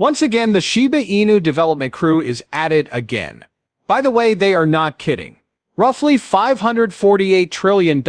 Once again, the Shiba Inu development crew is at it again. By the way, they are not kidding. Roughly $548 trillion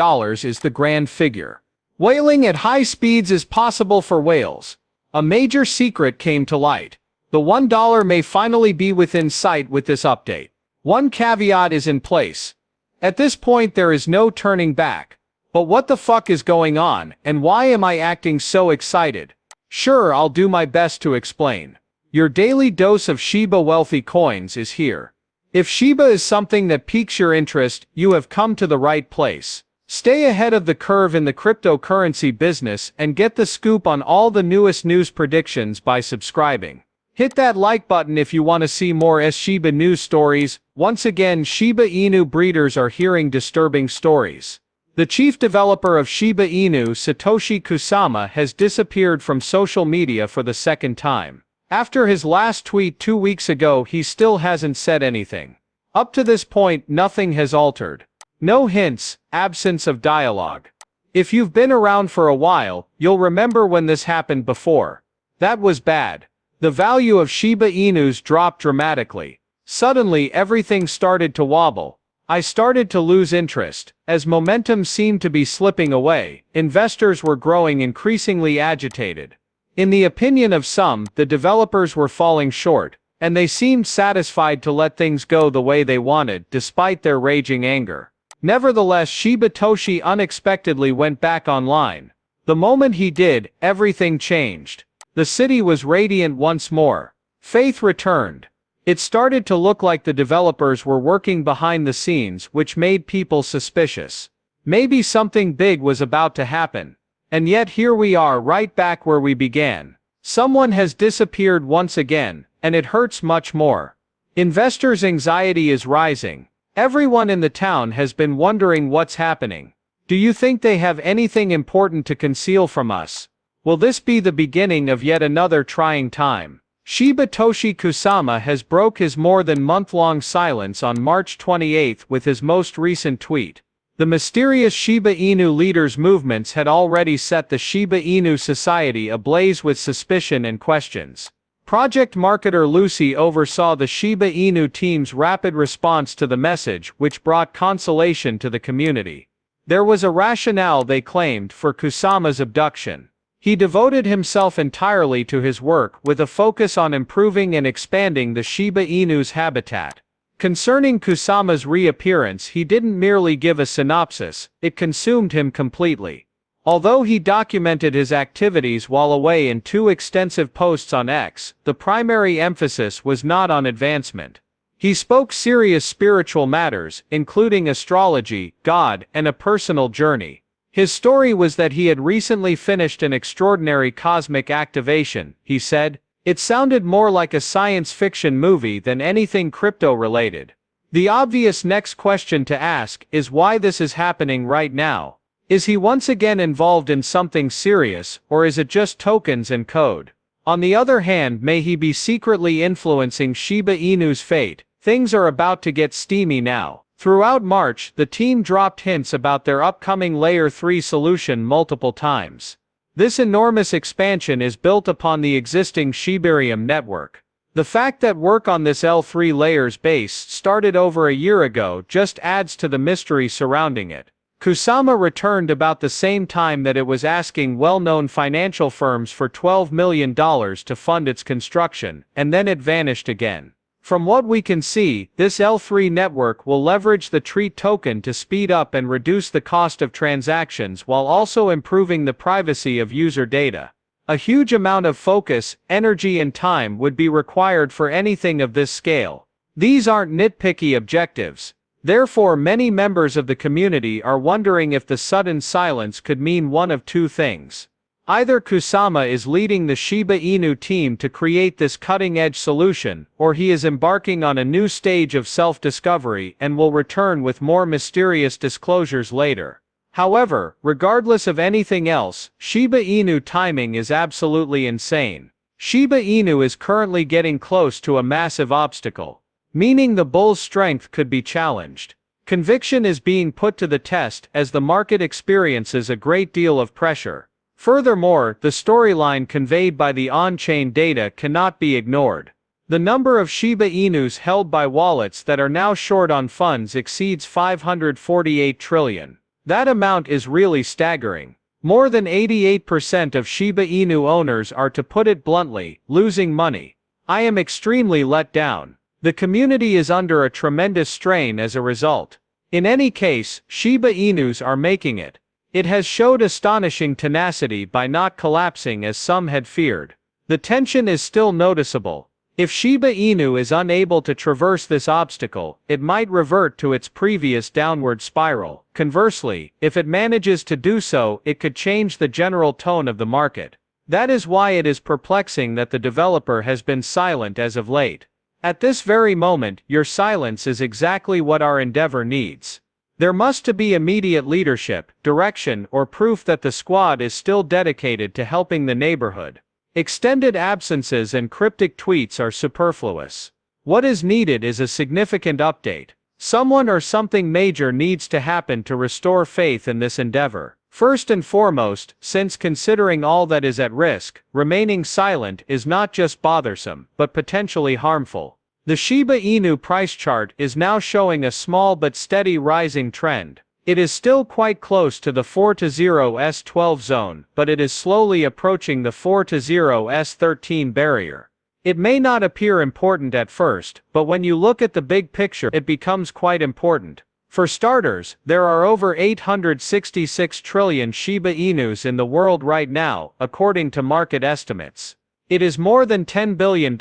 is the grand figure. Whaling at high speeds is possible for whales. A major secret came to light. The $1 may finally be within sight with this update. One caveat is in place. At this point there is no turning back. But what the fuck is going on, and why am I acting so excited? Sure, I'll do my best to explain. Your daily dose of Shiba wealthy coins is here. If Shiba is something that piques your interest, you have come to the right place. Stay ahead of the curve in the cryptocurrency business and get the scoop on all the newest news predictions by subscribing. Hit that like button if you want to see more Shiba news stories. Once again, Shiba Inu breeders are hearing disturbing stories. The chief developer of Shiba Inu, Satoshi Kusama, has disappeared from social media for the second time. After his last tweet 2 weeks ago, he still hasn't said anything. Up to this point, nothing has altered. No hints, absence of dialogue. If you've been around for a while, you'll remember when this happened before. That was bad. The value of Shiba Inus dropped dramatically. Suddenly everything started to wobble. I started to lose interest. As momentum seemed to be slipping away, investors were growing increasingly agitated. In the opinion of some, the developers were falling short, and they seemed satisfied to let things go the way they wanted despite their raging anger. Nevertheless, Shibatoshi unexpectedly went back online. The moment he did, everything changed. The city was radiant once more. Faith returned. It started to look like the developers were working behind the scenes, which made people suspicious. Maybe something big was about to happen. And yet here we are right back where we began. Someone has disappeared once again, and it hurts much more. Investors' anxiety is rising. Everyone in the town has been wondering what's happening. Do you think they have anything important to conceal from us? Will this be the beginning of yet another trying time? Shibatoshi Kusama has broke his more than month-long silence on March 28 with his most recent tweet. The mysterious Shiba Inu leaders' movements had already set the Shiba Inu society ablaze with suspicion and questions. Project marketer Lucy oversaw the Shiba Inu team's rapid response to the message, which brought consolation to the community. There was a rationale, they claimed, for Kusama's abduction. He devoted himself entirely to his work with a focus on improving and expanding the Shiba Inu's habitat. Concerning Kusama's reappearance, he didn't merely give a synopsis, it consumed him completely. Although he documented his activities while away in 2 extensive posts on X, the primary emphasis was not on advancement. He spoke serious spiritual matters, including astrology, God, and a personal journey. His story was that he had recently finished an extraordinary cosmic activation, he said. It sounded more like a science fiction movie than anything crypto-related. The obvious next question to ask is why this is happening right now. Is he once again involved in something serious, or is it just tokens and code? On the other hand, may he be secretly influencing Shiba Inu's fate? Things are about to get steamy now. Throughout March, the team dropped hints about their upcoming Layer 3 solution multiple times. This enormous expansion is built upon the existing Shibarium network. The fact that work on this L3 layer's base started over a year ago just adds to the mystery surrounding it. Kusama returned about the same time that it was asking well-known financial firms for $12 million to fund its construction, and then it vanished again. From what we can see, this L3 network will leverage the TREAT token to speed up and reduce the cost of transactions while also improving the privacy of user data. A huge amount of focus, energy and time would be required for anything of this scale. These aren't nitpicky objectives. Therefore, many members of the community are wondering if the sudden silence could mean one of two things. Either Kusama is leading the Shiba Inu team to create this cutting-edge solution, or he is embarking on a new stage of self-discovery and will return with more mysterious disclosures later. However, regardless of anything else, Shiba Inu timing is absolutely insane. Shiba Inu is currently getting close to a massive obstacle, meaning the bull's strength could be challenged. Conviction is being put to the test as the market experiences a great deal of pressure. Furthermore, the storyline conveyed by the on-chain data cannot be ignored. The number of Shiba Inus held by wallets that are now short on funds exceeds 548 trillion. That amount is really staggering. More than 88% of Shiba Inu owners are, to put it bluntly, losing money. I am extremely let down. The community is under a tremendous strain as a result. In any case, Shiba Inus are making it. It has showed astonishing tenacity by not collapsing as some had feared. The tension is still noticeable. If Shiba Inu is unable to traverse this obstacle, it might revert to its previous downward spiral. Conversely, if it manages to do so, it could change the general tone of the market. That is why it is perplexing that the developer has been silent as of late. At this very moment, your silence is exactly what our endeavor needs. There must be immediate leadership, direction, or proof that the squad is still dedicated to helping the neighborhood. Extended absences and cryptic tweets are superfluous. What is needed is a significant update. Someone or something major needs to happen to restore faith in this endeavor. First and foremost, since considering all that is at risk, remaining silent is not just bothersome, but potentially harmful. The Shiba Inu price chart is now showing a small but steady rising trend. It is still quite close to the 4-0s12 zone, but it is slowly approaching the 4-0s13 barrier. It may not appear important at first, but when you look at the big picture, it becomes quite important. For starters, there are over 866 trillion Shiba Inus in the world right now, according to market estimates. It is more than $10 billion.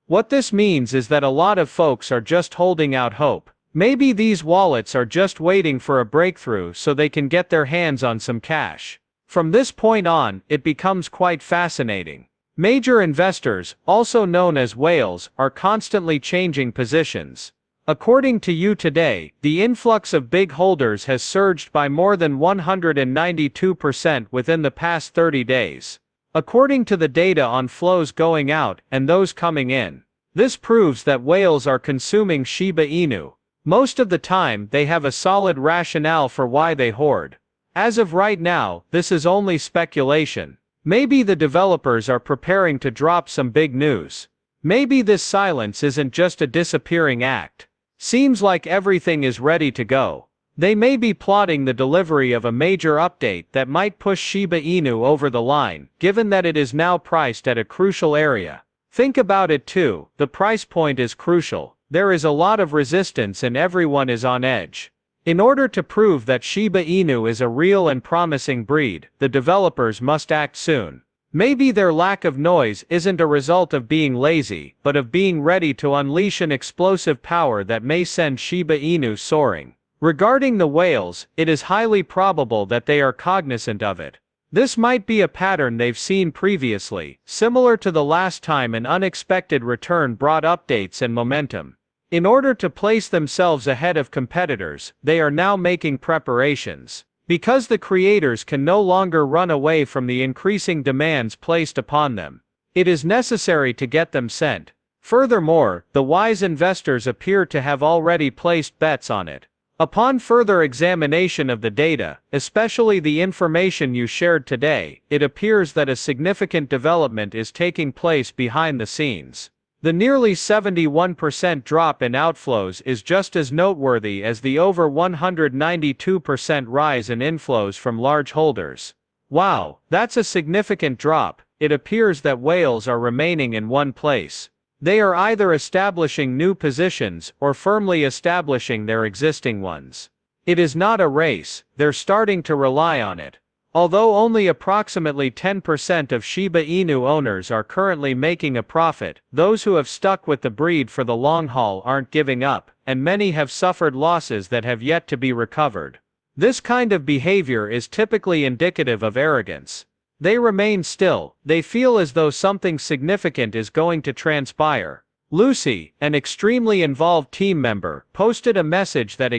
What this means is that a lot of folks are just holding out hope. Maybe these wallets are just waiting for a breakthrough so they can get their hands on some cash. From this point on, it becomes quite fascinating. Major investors, also known as whales, are constantly changing positions. According to You Today, the influx of big holders has surged by more than 192% within the past 30 days. According to the data on flows going out and those coming in, this proves that whales are consuming Shiba Inu. Most of the time, they have a solid rationale for why they hoard. As of right now, this is only speculation. Maybe the developers are preparing to drop some big news. Maybe this silence isn't just a disappearing act. Seems like everything is ready to go. They may be plotting the delivery of a major update that might push Shiba Inu over the line, given that it is now priced at a crucial area. Think about it too, the price point is crucial. There is a lot of resistance and everyone is on edge. In order to prove that Shiba Inu is a real and promising breed, the developers must act soon. Maybe their lack of noise isn't a result of being lazy, but of being ready to unleash an explosive power that may send Shiba Inu soaring. Regarding the whales, it is highly probable that they are cognizant of it. This might be a pattern they've seen previously, similar to the last time an unexpected return brought updates and momentum. In order to place themselves ahead of competitors, they are now making preparations. Because the creators can no longer run away from the increasing demands placed upon them, it is necessary to get them sent. Furthermore, the wise investors appear to have already placed bets on it. Upon further examination of the data, especially the information you shared today, it appears that a significant development is taking place behind the scenes. The nearly 71% drop in outflows is just as noteworthy as the over 192% rise in inflows from large holders. Wow, that's a significant drop. It appears that whales are remaining in one place. They are either establishing new positions or firmly establishing their existing ones. It is not a race, they're starting to rely on it. Although only approximately 10% of Shiba Inu owners are currently making a profit, those who have stuck with the breed for the long haul aren't giving up, and many have suffered losses that have yet to be recovered. This kind of behavior is typically indicative of arrogance. They remain still, they feel as though something significant is going to transpire. Lucy, an extremely involved team member, posted a message that